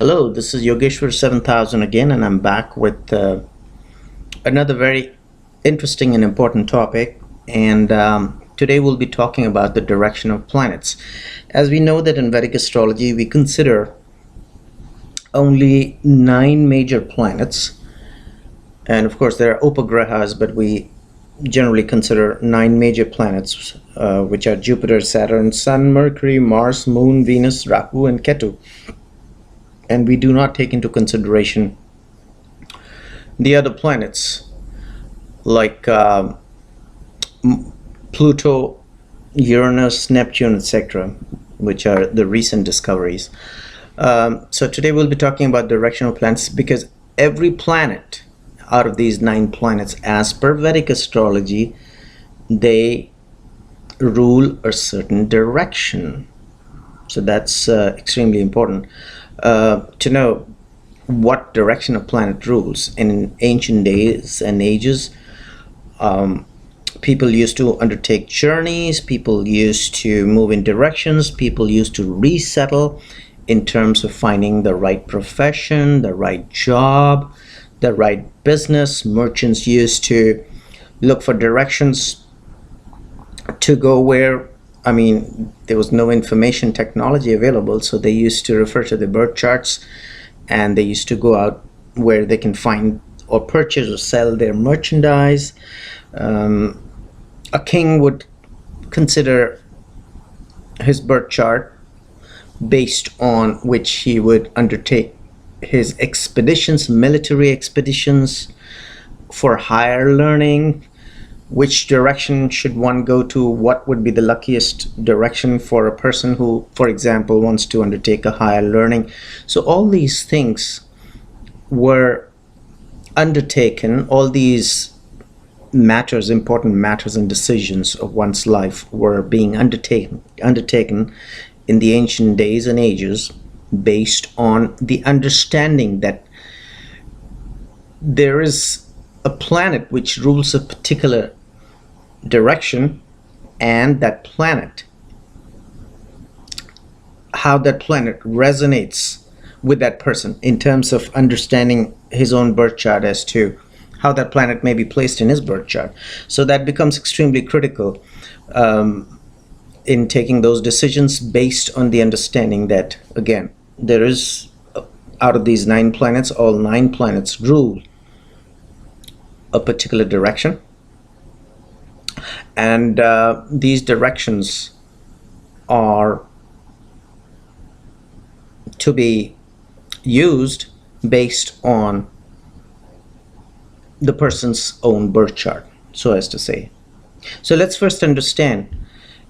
Hello, this is Yogeshwar 7000 again, and I'm back with another very interesting and important topic. And today we'll be talking about the direction of planets. As we know that in Vedic astrology, we consider only 9 major planets. And of course, there are upagrahas, but we generally consider 9 major planets, which are Jupiter, Saturn, Sun, Mercury, Mars, Moon, Venus, Rahu, and Ketu. And we do not take into consideration the other planets like Pluto, Uranus, Neptune, etc., which are the recent discoveries. So today we'll be talking about directional planets because every planet out of these 9 planets, as per Vedic astrology, they rule a certain direction. So that's extremely important to know what direction a planet rules. In ancient days and ages, people used to undertake journeys, people used to move in directions, people used to resettle in terms of finding the right profession, the right job, the right business. Merchants used to look for directions to go where, there was no information technology available, so they used to refer to the birth charts, and they used to go out where they can find or purchase or sell their merchandise. A king would consider his birth chart, based on which he would undertake his expeditions, military expeditions for higher learning. Which direction should one go to? What would be the luckiest direction for a person who, for example, wants to undertake a higher learning? So all these things were undertaken, all these matters, important matters and decisions of one's life were being undertaken in the ancient days and ages, based on the understanding that there is a planet which rules a particular direction, and that planet, how that planet resonates with that person in terms of understanding his own birth chart as to how that planet may be placed in his birth chart. So that becomes extremely critical in taking those decisions, based on the understanding that, again, there is, out of these 9 planets, all 9 planets rule a particular direction, and these directions are to be used based on the person's own birth chart, so as to say. So let's first understand,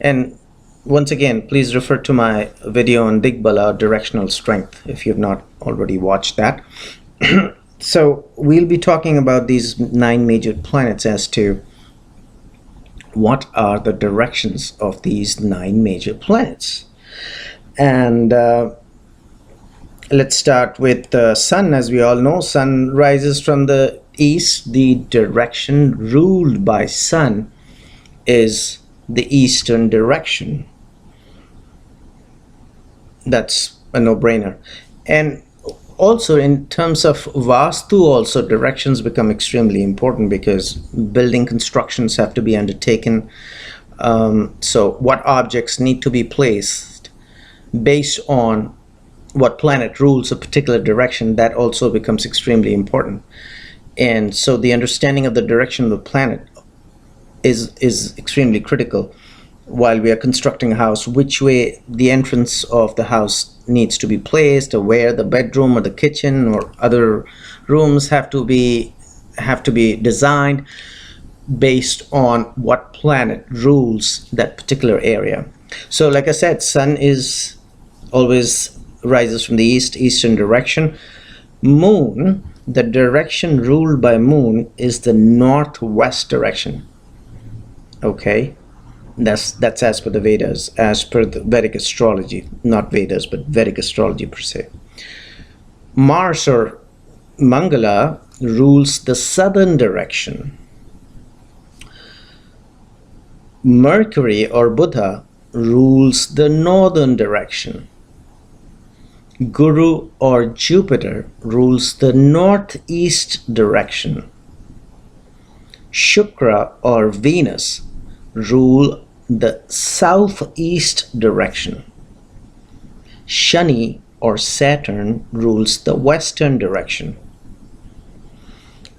and once again, please refer to my video on Digbala, directional strength, if you've not already watched that. So we'll be talking about these 9 major planets as to what are the directions of these 9 major planets. And let's start with the sun. As we all know, sun rises from the east. The direction ruled by sun is the eastern direction. That's a no-brainer. And also, in terms of Vastu, also directions become extremely important, because building constructions have to be undertaken. So what objects need to be placed based on what planet rules a particular direction, that also becomes extremely important. And so the understanding of the direction of the planet is extremely critical while we are constructing a house. Which way the entrance of the house needs to be placed, or where the bedroom or the kitchen or other rooms have to be designed based on what planet rules that particular area. So like I said, sun is always rises from the eastern direction. Moon, the direction ruled by moon is the northwest direction. Okay, that's as per the Vedas, as per the Vedic astrology, not Vedas, but Vedic astrology per se. Mars, or Mangala, rules the southern direction. Mercury, or Buddha, rules the northern direction. Guru or Jupiter rules the northeast direction. Shukra or Venus rule the southeast direction. Shani or Saturn rules the western direction.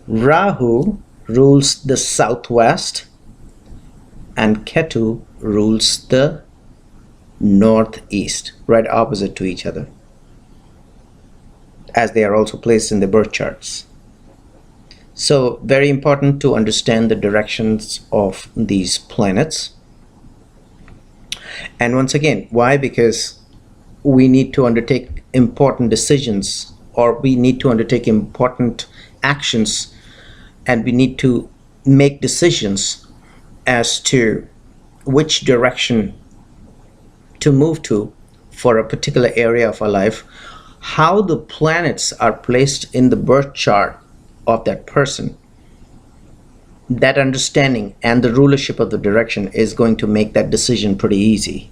Rahu rules the southwest, and Ketu rules the northeast, right opposite to each other, as they are also placed in the birth charts. So very important to understand the directions of these planets. And once again, why? Because we need to undertake important decisions, or we need to undertake important actions, and we need to make decisions as to which direction to move to for a particular area of our life. How the planets are placed in the birth chart of that person, that understanding and the rulership of the direction is going to make that decision pretty easy.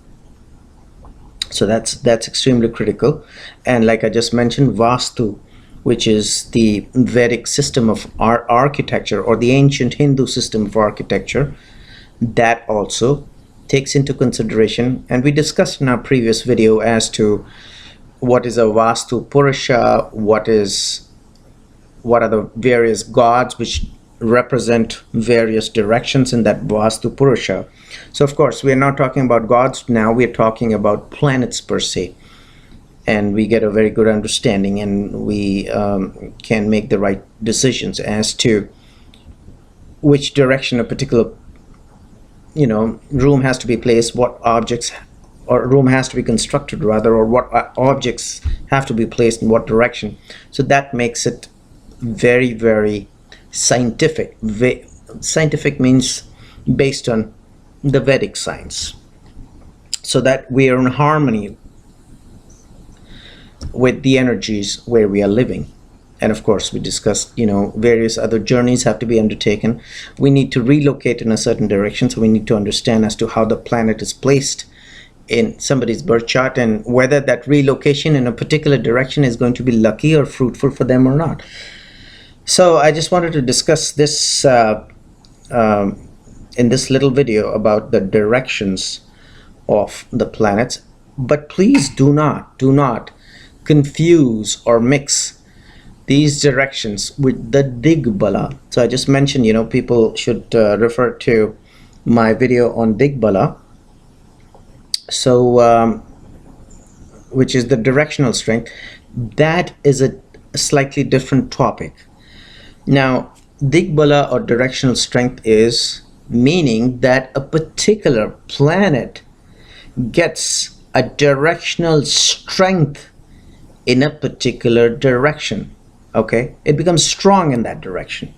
So that's extremely critical. And like I just mentioned, Vastu, which is the Vedic system of architecture, or the ancient Hindu system of architecture, that also takes into consideration, and we discussed in our previous video as to what is a Vastu Purusha, what are the various gods which represent various directions in that Vastu Purusha. So of course we are not talking about gods now, we are talking about planets per se, and we get a very good understanding, and we can make the right decisions as to which direction a particular room has to be placed, what objects, or room has to be constructed rather, or what objects have to be placed in what direction. So that makes it very, very scientific. Scientific means based on the Vedic science, so that we are in harmony with the energies where we are living. And of course we discussed, various other journeys have to be undertaken. We need to relocate in a certain direction, so we need to understand as to how the planet is placed in somebody's birth chart, and whether that relocation in a particular direction is going to be lucky or fruitful for them or not. So I just wanted to discuss this in this little video about the directions of the planets. But please do not confuse or mix these directions with the Digbala. So I just mentioned, people should refer to my video on Digbala. So which is the directional strength. That is a slightly different topic. Now, Digbala or directional strength is meaning that a particular planet gets a directional strength in a particular direction. Okay, it becomes strong in that direction.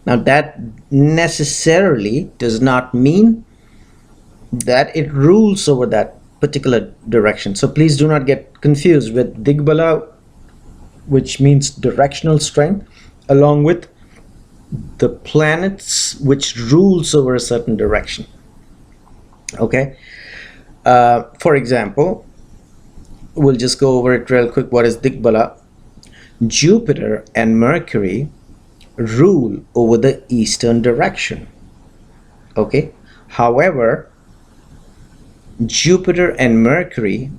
Now that necessarily does not mean that it rules over that particular direction. So please do not get confused with Digbala, which means directional strength, along with the planets which rules over a certain direction. Okay, for example, we'll just go over it real quick. What is Digbala? Jupiter and Mercury rule over the eastern direction. Okay, however, Jupiter and Mercury,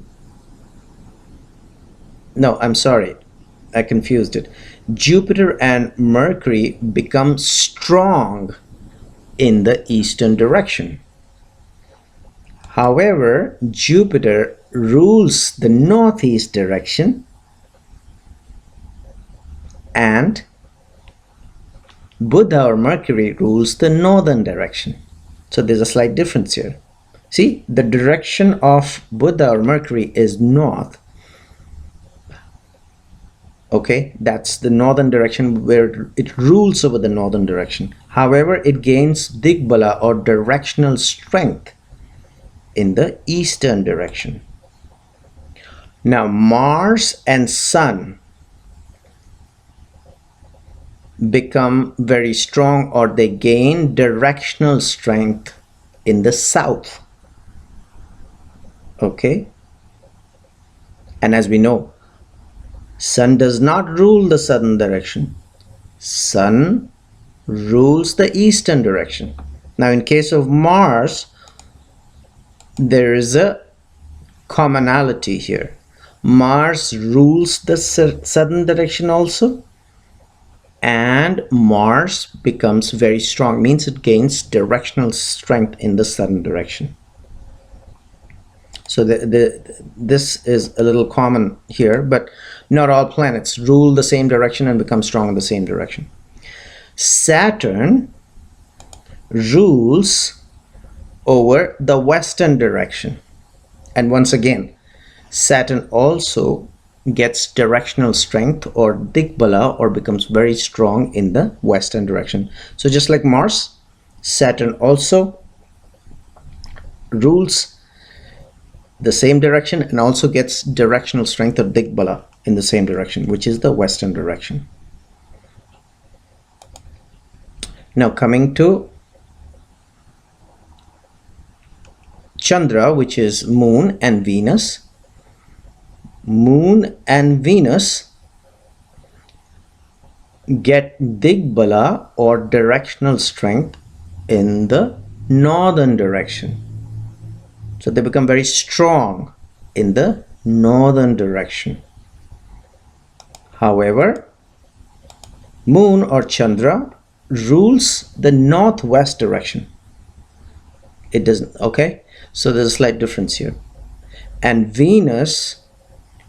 no, I'm sorry, I confused it. Jupiter and Mercury become strong in the eastern direction. However, Jupiter rules the northeast direction, and Buddha or Mercury rules the northern direction. So there's a slight difference here. See, the direction of Buddha or Mercury is north. Okay, that's the northern direction, where it rules over the northern direction. However, it gains Digbala or directional strength in the eastern direction. Now, Mars and Sun become very strong, or they gain directional strength in the south. Okay, and as we know, Sun does not rule the southern direction. Sun rules the eastern direction. Now, in case of Mars, there is a commonality here. Mars rules the southern direction also, and Mars becomes very strong, means it gains directional strength in the southern direction. So this is a little common here, but not all planets rule the same direction and become strong in the same direction. Saturn rules over the western direction. And once again, Saturn also gets directional strength or digbala, or becomes very strong in the western direction. So just like Mars, Saturn also rules the same direction and also gets directional strength or digbala in the same direction, which is the western direction. Now coming to Chandra, which is Moon and Venus. Moon and Venus get digbala or directional strength in the northern direction. So they become very strong in the northern direction. However, Moon or Chandra rules the northwest direction. It doesn't, okay? So there's a slight difference here. And Venus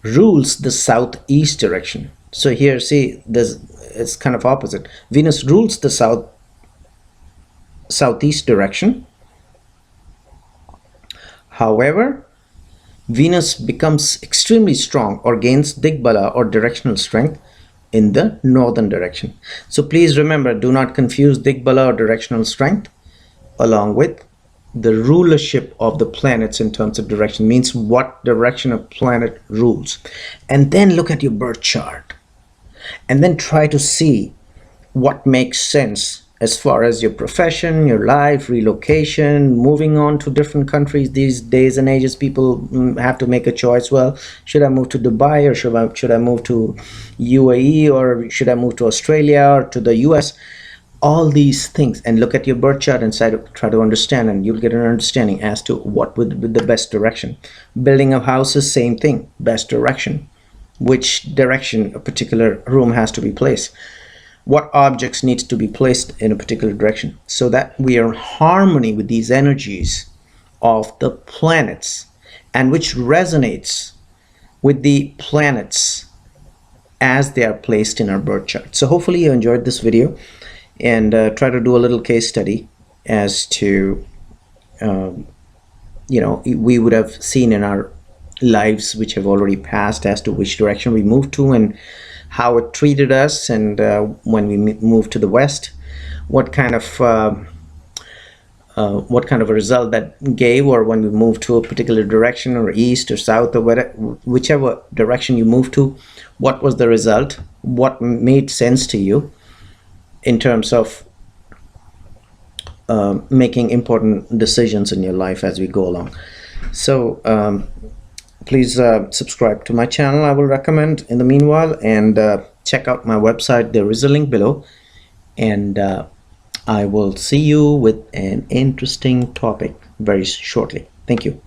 rules the southeast direction. So here, see, it's kind of opposite. Venus rules the southeast direction. However, Venus becomes extremely strong or gains digbala or directional strength in the northern direction. So please remember, do not confuse digbala or directional strength along with the rulership of the planets in terms of direction, means what direction a planet rules. And then look at your birth chart and then try to see what makes sense as far as your profession, your life, relocation, moving on to different countries. These days and ages, people have to make a choice. Well, should I move to Dubai, or should I move to UAE, or should I move to Australia or to the US? All these things, and look at your birth chart and try to understand, and you'll get an understanding as to what would be the best direction. Building a house is same thing, best direction. Which direction a particular room has to be placed. What objects need to be placed in a particular direction, so that we are in harmony with these energies of the planets, and which resonates with the planets as they are placed in our birth chart. So hopefully you enjoyed this video, and try to do a little case study as to we would have seen in our lives which have already passed as to which direction we moved to and how it treated us, and when we moved to the west, what kind of a result that gave, or when we moved to a particular direction, or east or south, or whatever, whichever direction you moved to, what was the result, what made sense to you in terms of making important decisions in your life as we go along. So please subscribe to my channel, I will recommend in the meanwhile, and check out my website. There is a link below, and I will see you with an interesting topic very shortly. Thank you.